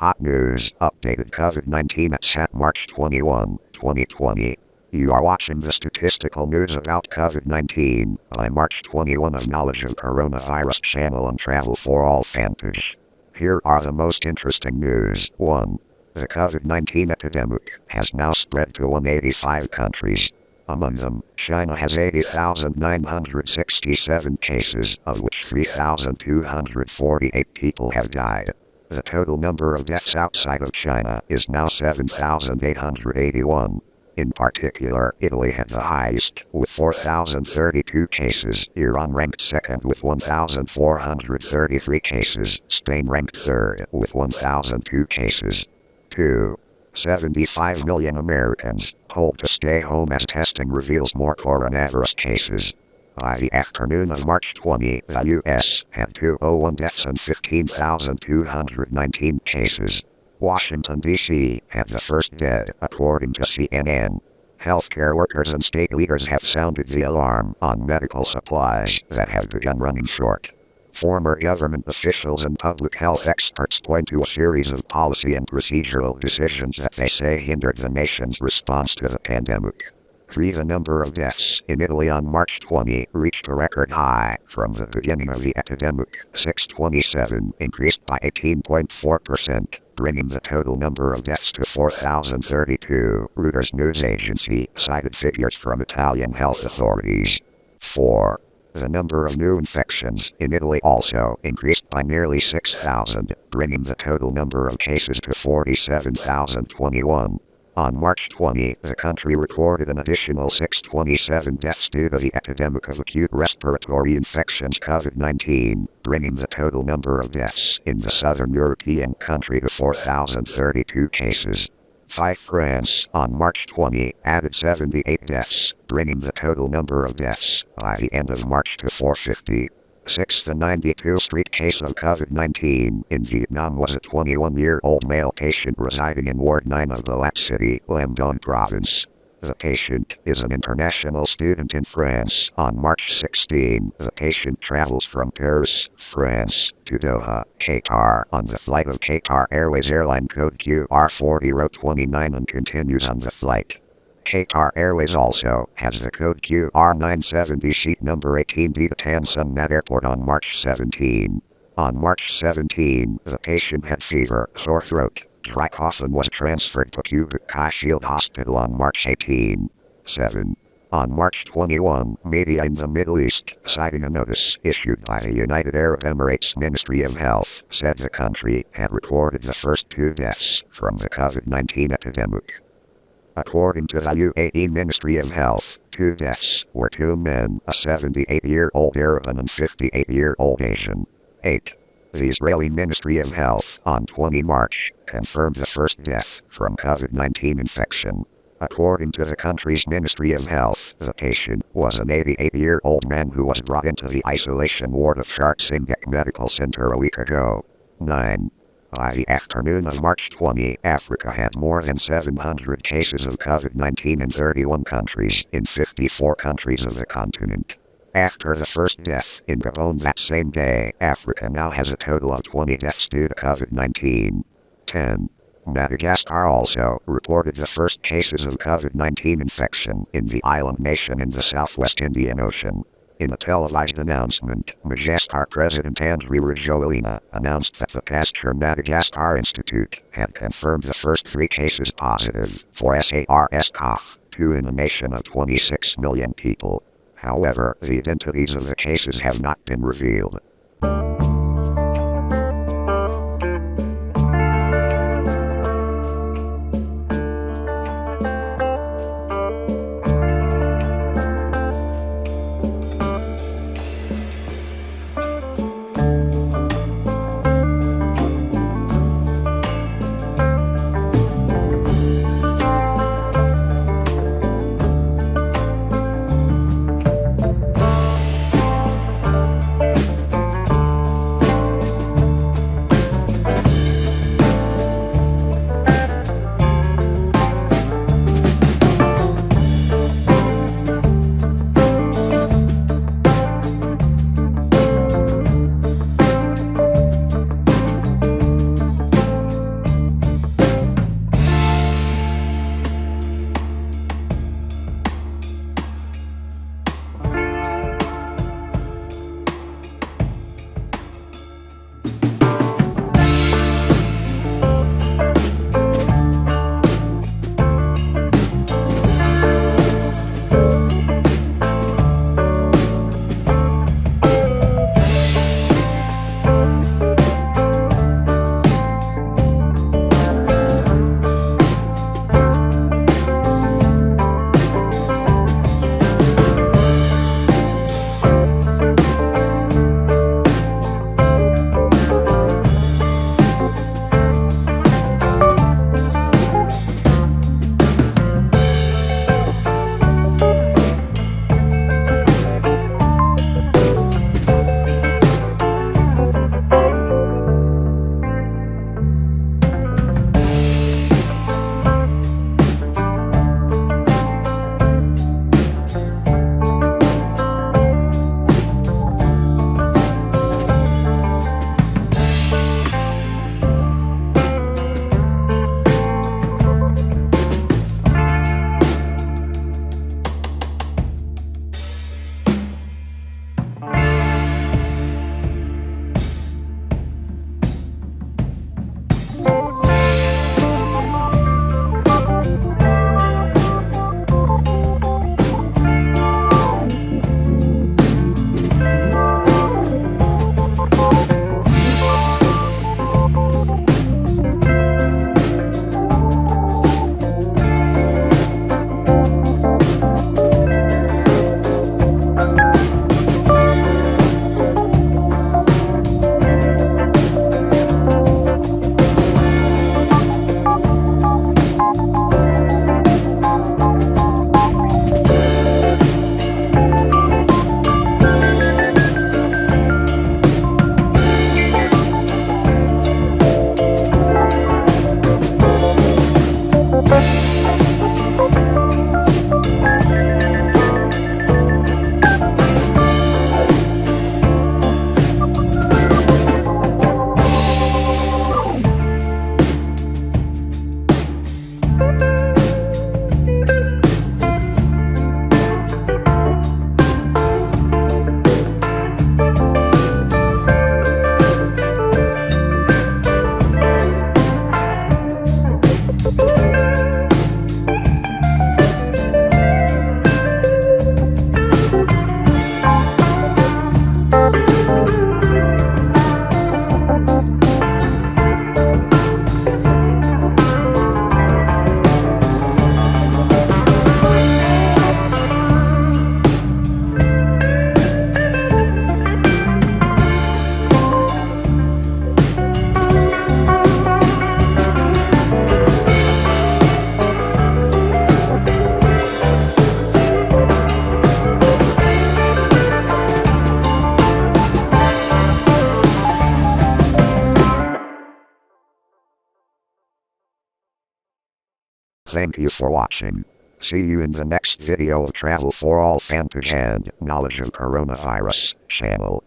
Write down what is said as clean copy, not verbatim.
Hot news, updated COVID-19 at March 21, 2020. You are watching the statistical news about COVID-19 by March 21 of Knowledge of Coronavirus channel on Travel for All fanpage. Here are the most interesting news. 1. The COVID-19 epidemic has now spread to 185 countries. Among them, China has 80,967 cases, of which 3,248 people have died. The total number of deaths outside of China is now 7,881. In particular, Italy had the highest, with 4,032 cases, Iran ranked second with 1,433 cases, Spain ranked third with 1,002 cases. 2. 75 million Americans told to stay home as testing reveals more coronavirus cases. By the afternoon of March 20, the U.S. had 201 deaths and 15,219 cases. Washington, D.C. had the first dead, according to CNN. Healthcare workers and state leaders have sounded the alarm on medical supplies that have begun running short. Former government officials and public health experts point to a series of policy and procedural decisions that they say hindered the nation's response to the pandemic. 3. The number of deaths in Italy on March 20 reached a record high from the beginning of the epidemic. 627 increased by 18.4%, bringing the total number of deaths to 4,032. Reuters news agency cited figures from Italian health authorities. 4. The number of new infections in Italy also increased by nearly 6,000, bringing the total number of cases to 47,021. On March 20, the country recorded an additional 627 deaths due to the epidemic of acute respiratory infections COVID-19, bringing the total number of deaths in the southern European country to 4,032 cases. 5. France, on March 20, added 78 deaths, bringing the total number of deaths by the end of March to 450. 6. The 92nd Street case of COVID-19 in Vietnam was a 21-year-old male patient residing in Ward 9 of the Lat City, Lâm Dong province. The patient is an international student in France. On March 16, the patient travels from Paris, France, to Doha, Qatar, on the flight of Qatar Airways airline code QR4029 and continues on the flight. Qatar Airways also has the code QR970 seat number 18B to Tan Son Nhat Airport on March 17. On March 17, the patient had fever, sore throat, dry cough and was transferred to Cubic Kai Shield Hospital on March 18. 7. On March 21, media in the Middle East, citing a notice issued by the United Arab Emirates Ministry of Health, said the country had recorded the first 2 deaths from the COVID-19 epidemic. According to the UAE Ministry of Health, 2 deaths were 2 men, a 78-year-old Arab and a 58-year-old Asian. 8. The Israeli Ministry of Health, on 20 March, confirmed the first death from COVID-19 infection. According to the country's Ministry of Health, the patient was an 88-year-old man who was brought into the isolation ward of Shart Singhek Medical Center a week ago. 9. By the afternoon of March 20, Africa had more than 700 cases of COVID-19 in 31 countries, in 54 countries of the continent. After the first death in Gabon that same day, Africa now has a total of 20 deaths due to COVID-19. 10. Madagascar also reported the first cases of COVID-19 infection in the island nation in the southwest Indian Ocean. In a televised announcement, Madagascar President Andry Rajoelina announced that the Pasteur Madagascar Institute had confirmed the first 3 cases positive for SARS-CoV-2 in a nation of 26 million people. However, the identities of the cases have not been revealed. Thank you for watching. See you in the next video of Travel for All Fanpage and Knowledge of Coronavirus channel.